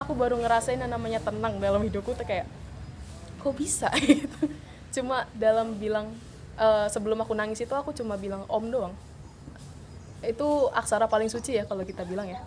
aku baru ngerasain yang namanya tenang dalam hidupku tuh kayak kok bisa gitu. Cuma dalam bilang sebelum aku nangis itu aku cuma bilang om doang. Itu aksara paling suci ya kalau kita bilang ya.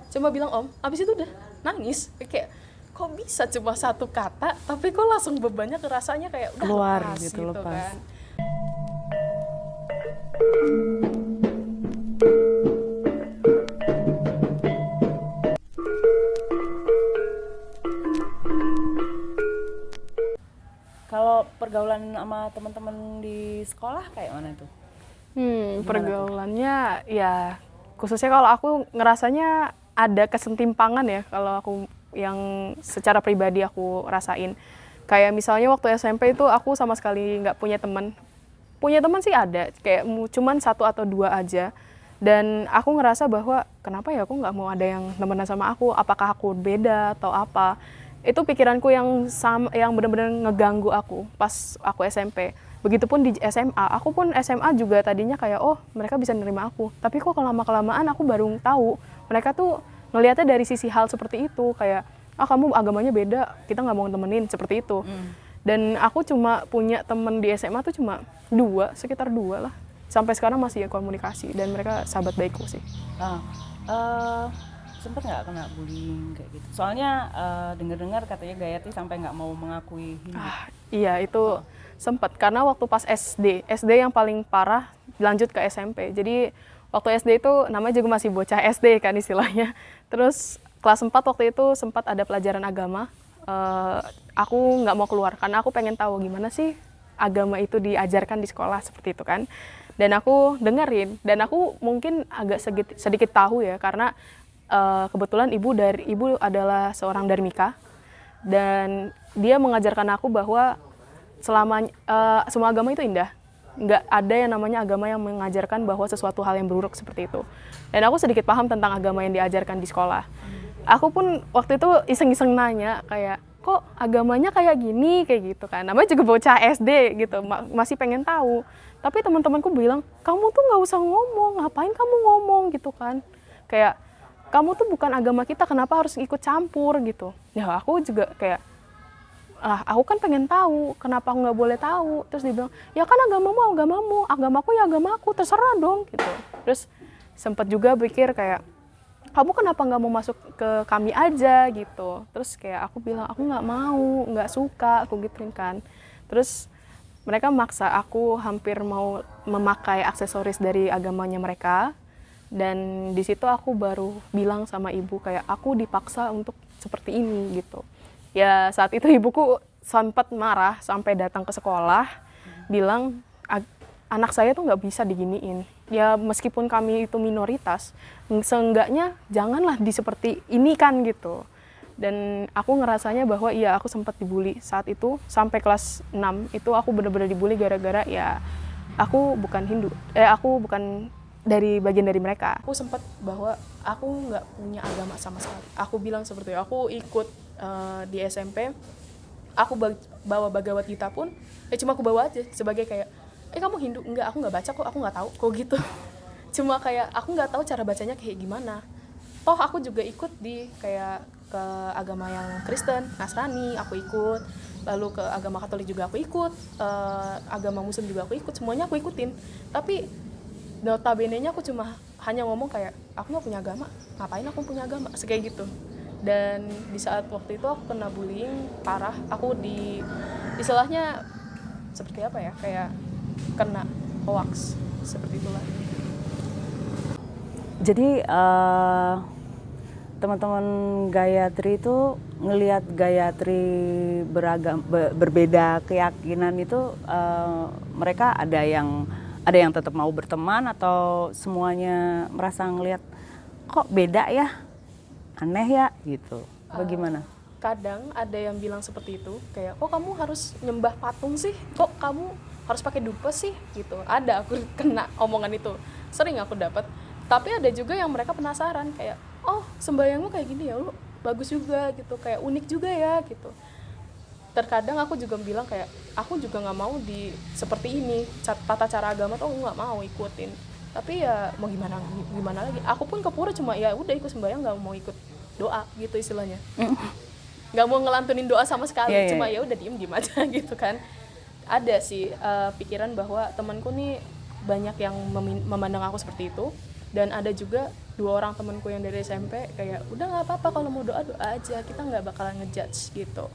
Cuma bilang om, abis itu udah nangis. Kayak kok bisa cuma satu kata tapi kok langsung bebannya kerasanya kayak udah Keluar lepas gitu, lepas. kan. Kalau pergaulan sama teman-teman di sekolah kayak mana tuh? Pergaulannya ya khususnya kalau aku ngerasanya ada kesentimpangan ya kalau aku yang secara pribadi aku rasain. Kayak misalnya waktu SMP itu aku sama sekali nggak punya teman. Punya teman sih ada, kayak cuman satu atau dua aja. Dan aku ngerasa bahwa kenapa ya aku nggak mau ada yang temenan sama aku, apakah aku beda atau apa. Itu pikiranku yang benar-benar ngeganggu aku pas aku SMP. Begitupun di SMA, aku pun SMA juga tadinya kayak oh mereka bisa nerima aku. Tapi kok lama-kelamaan aku baru tahu mereka tuh ngelihatnya dari sisi hal seperti itu, kayak kamu agamanya beda, kita nggak mau temenin, seperti itu. Dan aku cuma punya temen di SMA tuh cuma sekitar dua lah. Sampai sekarang masih komunikasi dan mereka sahabat baikku sih. Sempet nggak kena bullying kayak gitu? Soalnya dengar-dengar katanya Gayatri sampai nggak mau mengakui Hindu. Iya itu sempat karena waktu pas SD yang paling parah lanjut ke SMP. Jadi waktu SD itu namanya juga masih bocah SD kan istilahnya. Terus kelas 4 waktu itu sempat ada pelajaran agama. Aku nggak mau keluar karena aku pengen tahu gimana sih agama itu diajarkan di sekolah seperti itu kan. Dan aku dengerin dan aku mungkin agak sedikit tahu ya karena kebetulan ibu adalah seorang dharmika dan dia mengajarkan aku bahwa semua agama itu indah. Nggak ada yang namanya agama yang mengajarkan bahwa sesuatu hal yang buruk seperti itu. Dan aku sedikit paham tentang agama yang diajarkan di sekolah. Aku pun waktu itu iseng-iseng nanya kayak, kok agamanya kayak gini, kayak gitu kan. Namanya juga bocah SD gitu, masih pengen tahu. Tapi teman-temanku bilang, kamu tuh nggak usah ngomong, ngapain kamu ngomong gitu kan. Kayak, kamu tuh bukan agama kita, kenapa harus ikut campur gitu. Ya aku juga kayak, aku kan pengen tahu, kenapa aku nggak boleh tahu. Terus dia bilang, ya kan agamamu, agamaku ya agamaku, terserah dong gitu. Terus sempat juga pikir kayak, kamu kenapa nggak mau masuk ke kami aja gitu. Terus kayak aku bilang, aku nggak mau, nggak suka, aku gituin kan. Terus mereka maksa aku hampir mau memakai aksesoris dari agamanya mereka. Dan di situ aku baru bilang sama ibu kayak aku dipaksa untuk seperti ini gitu. Ya saat itu ibuku sempat marah sampai datang ke sekolah bilang anak saya tuh nggak bisa diginiin. Ya meskipun kami itu minoritas, seenggaknya janganlah seperti ini kan gitu. Dan aku ngerasanya bahwa iya aku sempat dibully saat itu sampai kelas 6 itu aku benar-benar dibully gara-gara ya aku bukan Hindu, aku bukan bagian dari mereka. Aku sempat bahwa aku nggak punya agama sama sekali. Aku bilang seperti itu. Aku ikut di SMP, aku bawa Bhagavad Gita pun, cuma aku bawa aja sebagai kayak, kamu Hindu? Enggak, aku nggak baca kok, aku nggak tahu kok gitu. Cuma kayak aku nggak tahu cara bacanya kayak gimana. Toh aku juga ikut di kayak ke agama yang Kristen, Nasrani, aku ikut. Lalu ke agama Katolik juga aku ikut, agama Muslim juga aku ikut, semuanya aku ikutin. Tapi notabene-nya aku cuma hanya ngomong kayak, aku nggak punya agama, ngapain aku punya agama, kayak gitu. Dan di saat waktu itu aku kena bullying parah, aku istilahnya seperti apa ya, kayak kena hoax, seperti itulah. Jadi teman-teman Gayatri itu ngelihat Gayatri berbeda keyakinan itu mereka ada yang tetap mau berteman atau semuanya merasa ngelihat kok beda ya, aneh ya gitu. Bagaimana? Kadang ada yang bilang seperti itu, kayak kok kamu harus nyembah patung sih, kok kamu harus pakai dupa sih gitu. Ada aku kena omongan itu, sering aku dapat. Tapi ada juga yang mereka penasaran kayak, oh sembahyangmu kayak gini ya, lu bagus juga gitu, kayak unik juga ya gitu. Terkadang aku juga bilang kayak, aku juga nggak mau seperti ini, tata cara agama tuh aku nggak mau ikutin. Tapi ya mau gimana lagi, aku pun ke pura cuma ya udah ikut sembahyang, nggak mau ikut doa gitu istilahnya. Nggak mau ngelantunin doa sama sekali, cuma ya udah diem aja gitu kan. Ada sih pikiran bahwa temanku nih banyak yang memandang aku seperti itu, dan ada juga 2 orang temanku yang dari SMP kayak udah nggak apa-apa kalau mau doa aja, kita nggak bakalan ngejudge gitu.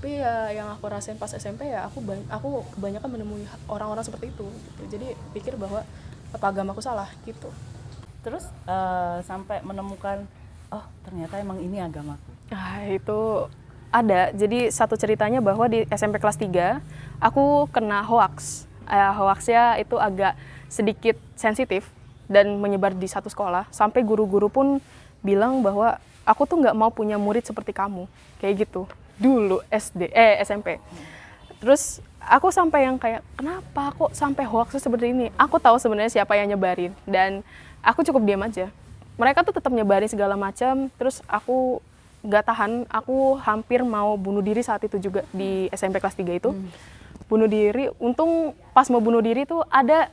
Tapi ya yang aku rasain pas SMP ya aku kebanyakan menemui orang-orang seperti itu gitu. Jadi pikir bahwa apa agamaku salah gitu. Terus sampai menemukan oh ternyata emang ini agamaku. Itu ada. Jadi satu ceritanya bahwa di SMP kelas 3 aku kena hoax. Hoaxnya itu agak sedikit sensitif dan menyebar di satu sekolah. Sampai guru-guru pun bilang bahwa aku tuh nggak mau punya murid seperti kamu. Kayak gitu. Dulu SMP. Terus aku sampai yang kayak kenapa kok sampai hoaxnya seperti ini? Aku tahu sebenarnya siapa yang nyebarin dan aku cukup diam aja. Mereka tuh tetap nyebarin segala macam, terus aku nggak tahan, aku hampir mau bunuh diri saat itu juga di SMP kelas 3 itu. Bunuh diri, untung pas mau bunuh diri tuh ada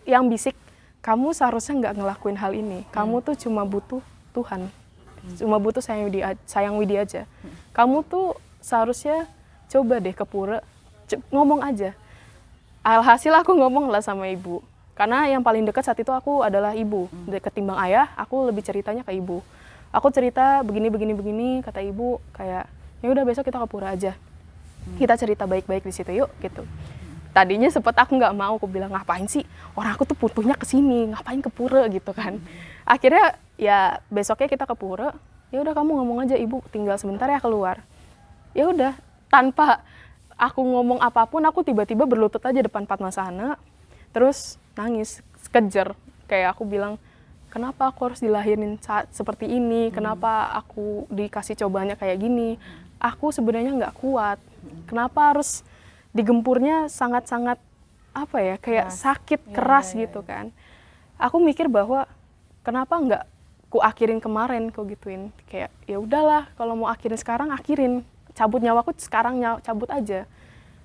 yang bisik, kamu seharusnya nggak ngelakuin hal ini, kamu tuh cuma butuh Tuhan, cuma butuh sayang Widi aja. Kamu tuh seharusnya coba deh ke pura, ngomong aja. Alhasil aku ngomong lah sama ibu. Karena yang paling dekat saat itu aku adalah ibu. Ketimbang ayah, aku lebih ceritanya ke ibu. Aku cerita begini, kata ibu kayak, ya udah besok kita ke pura aja. Kita cerita baik-baik di situ yuk, gitu. Tadinya sempet aku nggak mau, aku bilang ngapain sih? Orang aku tuh butuhnya ke sini, ngapain ke pura gitu kan. Akhirnya ya besoknya kita ke pura. Ya udah kamu ngomong aja, ibu tinggal sebentar ya keluar. Ya udah, tanpa aku ngomong apapun, aku tiba-tiba berlutut aja depan Padmasana. Terus nangis, kejer. Kayak aku bilang, kenapa aku harus dilahirin saat seperti ini? Kenapa aku dikasih cobaannya kayak gini? Aku sebenarnya nggak kuat. Kenapa harus digempurnya sangat-sangat apa ya? Kayak sakit, keras gitu kan. Aku mikir bahwa kenapa nggak ku akhirin kemarin, ku gituin. Kayak ya udahlah, kalau mau akhirin sekarang akhirin. Cabut nyawaku sekarang cabut aja.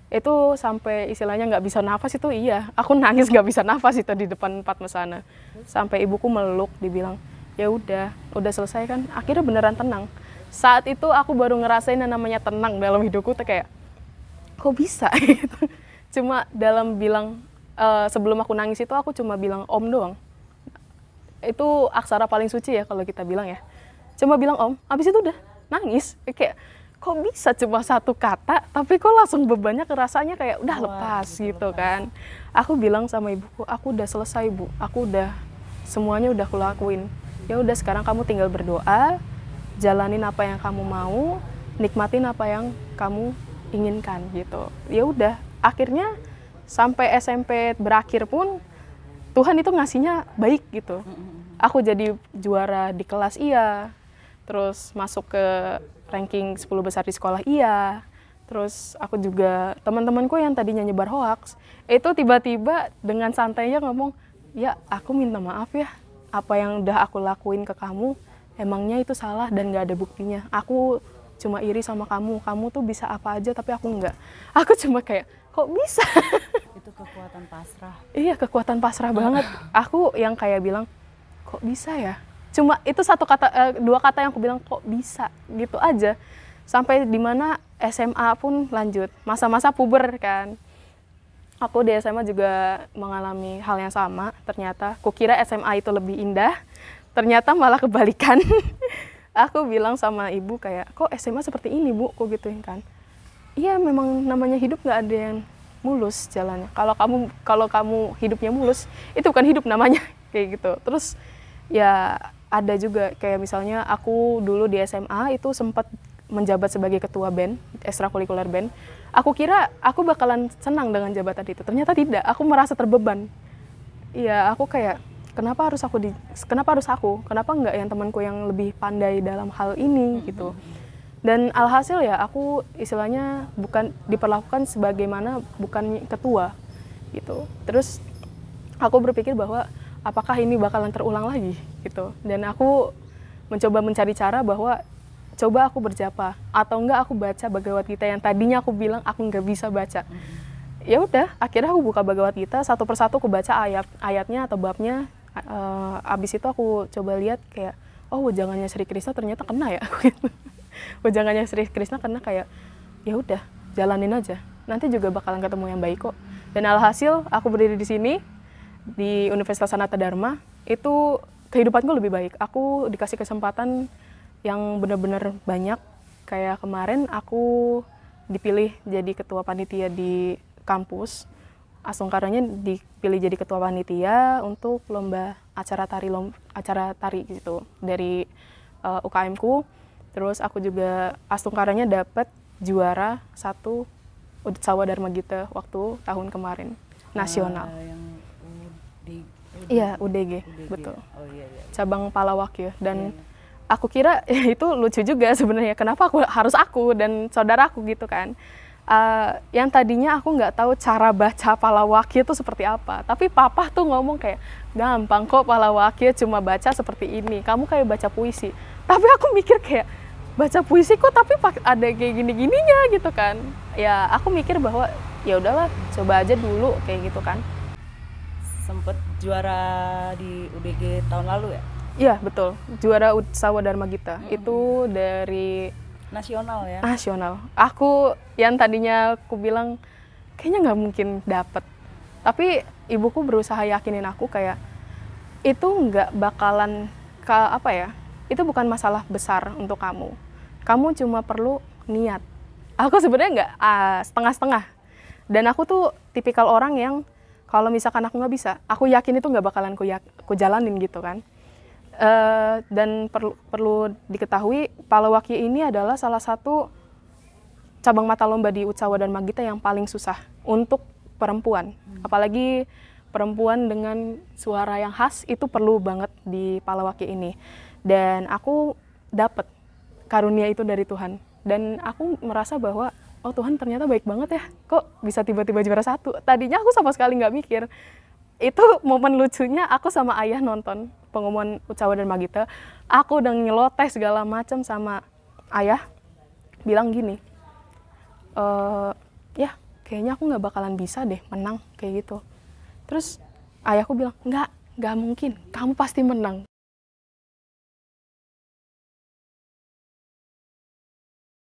Itu sampai istilahnya nggak bisa nafas itu iya. Aku nangis nggak bisa nafas itu di depan Padmasana. Sampai ibuku meluk, dibilang, ya udah selesai kan. Akhirnya beneran tenang. Saat itu aku baru ngerasain yang namanya tenang dalam hidupku tuh kayak, kok bisa gitu. Cuma dalam bilang, sebelum aku nangis itu aku cuma bilang om doang. Itu aksara paling suci ya kalau kita bilang ya. Cuma bilang om, habis itu udah nangis. Kayak, kok bisa cuma satu kata, tapi kok langsung bebannya kerasanya kayak udah lepas gitu kan. Aku bilang sama ibuku, aku udah selesai bu, aku udah semuanya udah aku lakuin. Ya udah sekarang kamu tinggal berdoa, jalanin apa yang kamu mau, nikmatin apa yang kamu inginkan gitu. Ya udah, akhirnya sampai SMP berakhir pun Tuhan itu ngasihnya baik gitu. Aku jadi juara di kelas iya, terus masuk ke ranking 10 besar di sekolah iya. Terus aku juga, teman-temanku yang tadinya nyebar hoax, itu tiba-tiba dengan santainya ngomong, ya aku minta maaf ya, apa yang udah aku lakuin ke kamu, emangnya itu salah dan gak ada buktinya. Aku cuma iri sama kamu tuh bisa apa aja tapi aku enggak. Aku cuma kayak, kok bisa? Itu kekuatan pasrah. Iya, kekuatan pasrah banget. Aku yang kayak bilang, kok bisa ya? Cuma itu dua kata yang aku bilang kok bisa gitu aja. Sampai dimana SMA pun lanjut, masa-masa puber kan. Aku di SMA juga mengalami hal yang sama. Ternyata kukira SMA itu lebih indah, ternyata malah kebalikan. Aku bilang sama ibu kayak, kok SMA seperti ini bu, kok gituin kan. Iya memang namanya hidup nggak ada yang mulus jalannya. Kalau kamu hidupnya mulus, itu bukan hidup namanya kayak gitu. Terus ya ada juga kayak misalnya aku dulu di SMA itu sempat menjabat sebagai ketua band, ekstrakurikuler band. Aku kira aku bakalan senang dengan jabatan itu. Ternyata tidak, aku merasa terbeban. Iya, aku kayak kenapa harus aku? Kenapa enggak yang temanku yang lebih pandai dalam hal ini gitu. Dan alhasil ya aku istilahnya bukan diperlakukan sebagaimana bukan ketua gitu. Terus aku berpikir bahwa apakah ini bakalan terulang lagi gitu. Dan aku mencoba mencari cara bahwa coba aku berjapa atau enggak aku baca Bhagavad Gita yang tadinya aku bilang aku nggak bisa baca. Ya udah, akhirnya aku buka Bhagavad Gita satu persatu aku baca ayatnya atau babnya. Abis itu aku coba lihat kayak oh wejangannya Sri Krishna ternyata kena ya. Gitu. Wejangannya Sri Krishna kena, kayak ya udah jalanin aja, nanti juga bakalan ketemu yang baik kok. Dan alhasil aku berdiri di sini di Universitas Sanata Dharma, itu kehidupanku lebih baik. Aku dikasih kesempatan yang benar-benar banyak. Kayak kemarin aku dipilih jadi ketua panitia di kampus. Astungkaranya dipilih jadi ketua panitia untuk lomba acara tari gitu dari UKM-ku. Terus aku juga Astungkaranya dapat juara 1 Utsawa Dharma Gita waktu tahun kemarin nasional. Yang Iya, UDG, betul. Oh iya. Cabang Palawakya. Dan aku kira itu lucu juga sebenarnya, kenapa harus aku dan saudaraku gitu kan. Yang tadinya aku nggak tahu cara baca Palawakya itu seperti apa, tapi papa tuh ngomong kayak, gampang kok Palawakya, cuma baca seperti ini, kamu kayak baca puisi. Tapi aku mikir kayak, baca puisi kok tapi ada kayak gini-gininya gitu kan. Ya aku mikir bahwa ya udahlah, coba aja dulu kayak gitu kan. Sempet juara di UDG tahun lalu ya? Iya betul, juara Utsawa Dharma Gita itu dari Nasional ya? nasional. Aku yang tadinya aku bilang kayaknya nggak mungkin dapet, tapi ibuku berusaha yakinin aku kayak itu nggak bakalan itu bukan masalah besar untuk kamu. Kamu cuma perlu niat. Aku sebenarnya nggak setengah-setengah. Dan aku tuh tipikal orang yang kalau misalkan aku nggak bisa, aku yakin itu nggak bakalan ku jalanin gitu kan. Dan perlu diketahui, Palawakya ini adalah salah satu cabang mata lomba di Utsawa Dharma Gita yang paling susah untuk perempuan. Apalagi perempuan dengan suara yang khas itu perlu banget di Palawakya ini. Dan aku dapat karunia itu dari Tuhan. Dan aku merasa bahwa, oh Tuhan ternyata baik banget ya, kok bisa tiba-tiba juara 1. Tadinya aku sama sekali nggak mikir. Itu momen lucunya, aku sama ayah nonton pengumuman Utsawa Dharma Gita. Aku udah nyeloteh segala macam sama ayah, bilang gini, ya kayaknya aku nggak bakalan bisa deh menang kayak gitu. Terus ayahku bilang, nggak mungkin, kamu pasti menang.